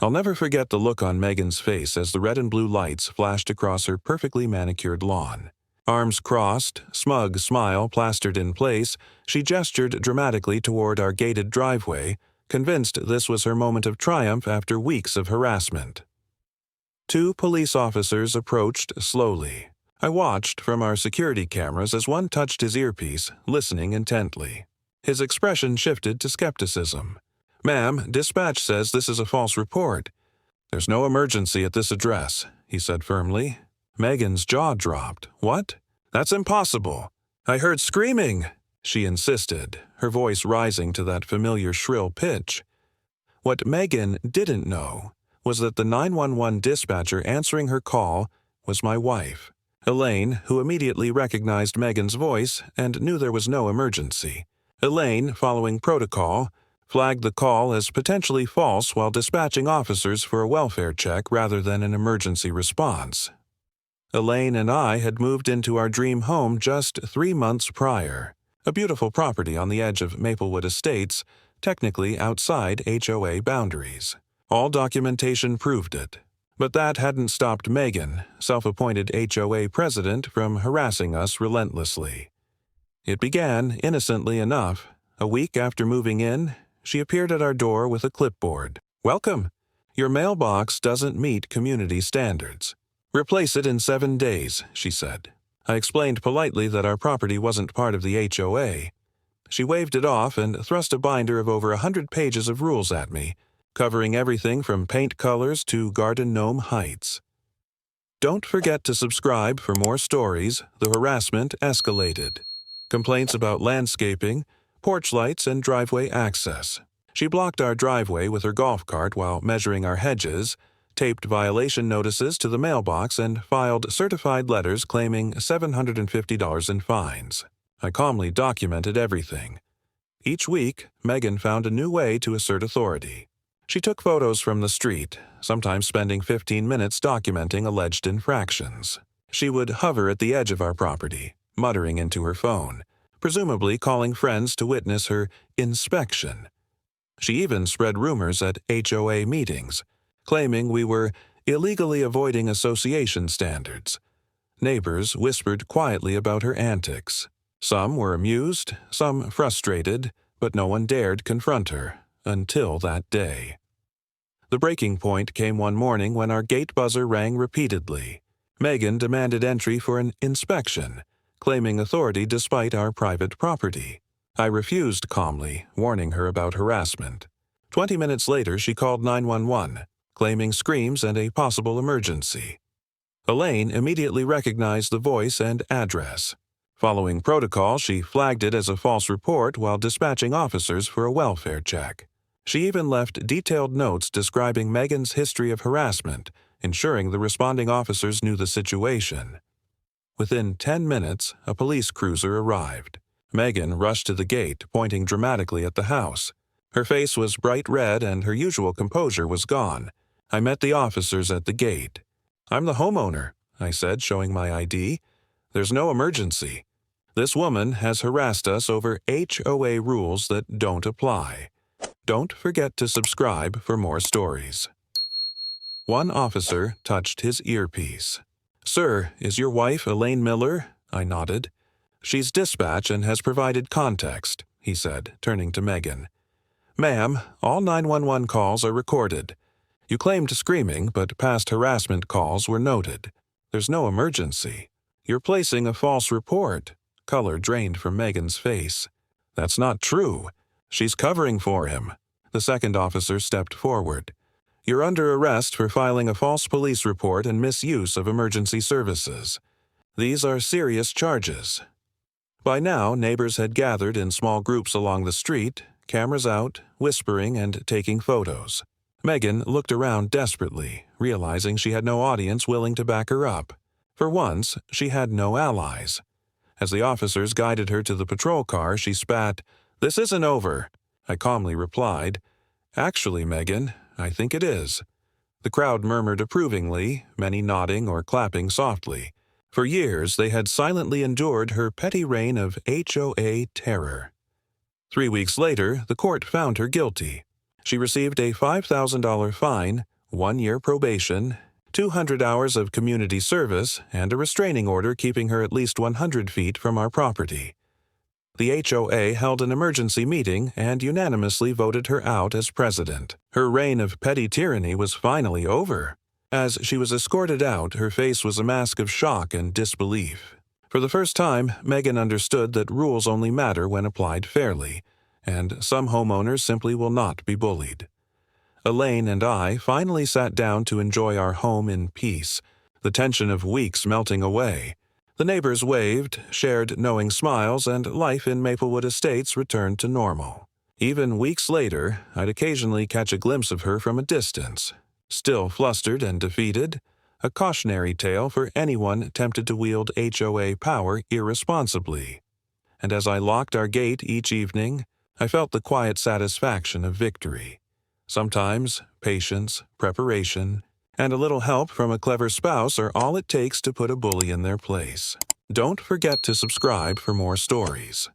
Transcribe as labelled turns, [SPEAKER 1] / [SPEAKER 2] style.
[SPEAKER 1] I'll never forget the look on Megan's face as the red and blue lights flashed across her perfectly manicured lawn. Arms crossed, smug smile plastered in place, she gestured dramatically toward our gated driveway, convinced this was her moment of triumph after weeks of harassment. 2 police officers approached slowly. I watched from our security cameras as one touched his earpiece, listening intently. His expression shifted to skepticism. "Ma'am, dispatch says this is a false report." "There's no emergency at this address," he said firmly. Megan's jaw dropped. "What? That's impossible. I heard screaming," she insisted, her voice rising to that familiar shrill pitch. What Megan didn't know was that the 911 dispatcher answering her call was my wife, Elaine, who immediately recognized Megan's voice and knew there was no emergency. Elaine, following protocol, flagged the call as potentially false while dispatching officers for a welfare check rather than an emergency response. Elaine and I had moved into our dream home just 3 months prior, a beautiful property on the edge of Maplewood Estates, technically outside HOA boundaries. All documentation proved it. But that hadn't stopped Megan, self-appointed HOA president, from harassing us relentlessly. It began innocently enough. A week after moving in, she appeared at our door with a clipboard. "Welcome. Your mailbox doesn't meet community standards. Replace it in 7 days," she said. I explained politely that our property wasn't part of the HOA. She waved it off and thrust a binder of over 100 pages of rules at me, covering everything from paint colors to garden gnome heights. Don't forget to subscribe for more stories. The harassment escalated. Complaints about landscaping, porch lights, and driveway access. She blocked our driveway with her golf cart while measuring our hedges, taped violation notices to the mailbox, and filed certified letters claiming $750 in fines. I calmly documented everything. Each week, Megan found a new way to assert authority. She took photos from the street, sometimes spending 15 minutes documenting alleged infractions. She would hover at the edge of our property, muttering into her phone, presumably calling friends to witness her inspection. She even spread rumors at HOA meetings, claiming we were illegally avoiding association standards. Neighbors whispered quietly about her antics. Some were amused, some frustrated, but no one dared confront her, until that day. The breaking point came one morning when our gate buzzer rang repeatedly. Megan demanded entry for an inspection, claiming authority despite our private property. I refused calmly, warning her about harassment. 20 minutes later, she called 911, claiming screams and a possible emergency. Elaine immediately recognized the voice and address. Following protocol, she flagged it as a false report while dispatching officers for a welfare check. She even left detailed notes describing Megan's history of harassment, ensuring the responding officers knew the situation. Within 10 minutes, a police cruiser arrived. Megan rushed to the gate, pointing dramatically at the house. Her face was bright red and her usual composure was gone. I met the officers at the gate. "I'm the homeowner," I said, showing my ID. "There's no emergency. This woman has harassed us over HOA rules that don't apply." Don't forget to subscribe for more stories. One officer touched his earpiece. "Sir, is your wife Elaine Miller?" I nodded. "She's dispatch and has provided context," he said, turning to Megan. "Ma'am, all 911 calls are recorded. You claimed screaming, but past harassment calls were noted. There's no emergency. You're placing a false report." Color drained from Megan's face. "That's not true. She's covering for him." The second officer stepped forward. "You're under arrest for filing a false police report and misuse of emergency services. These are serious charges." By now, neighbors had gathered in small groups along the street, cameras out, whispering and taking photos. Megan looked around desperately, realizing she had no audience willing to back her up. For once, she had no allies. As the officers guided her to the patrol car, she spat, "This isn't over." I calmly replied, "Actually, Megan, I think it is." The crowd murmured approvingly, many nodding or clapping softly. For years, they had silently endured her petty reign of HOA terror. 3 weeks later, the court found her guilty. She received a $5,000 fine, 1-year probation, 200 hours of community service, and a restraining order keeping her at least 100 feet from our property. The HOA held an emergency meeting and unanimously voted her out as president. Her reign of petty tyranny was finally over. As she was escorted out, her face was a mask of shock and disbelief. For the first time, Megan understood that rules only matter when applied fairly, and some homeowners simply will not be bullied. Elaine and I finally sat down to enjoy our home in peace, the tension of weeks melting away. The neighbors waved, shared knowing smiles, and life in Maplewood Estates returned to normal. Even weeks later, I'd occasionally catch a glimpse of her from a distance, still flustered and defeated, a cautionary tale for anyone tempted to wield HOA power irresponsibly. And as I locked our gate each evening, I felt the quiet satisfaction of victory. Sometimes patience, preparation, and a little help from a clever spouse are all it takes to put a bully in their place. Don't forget to subscribe for more stories.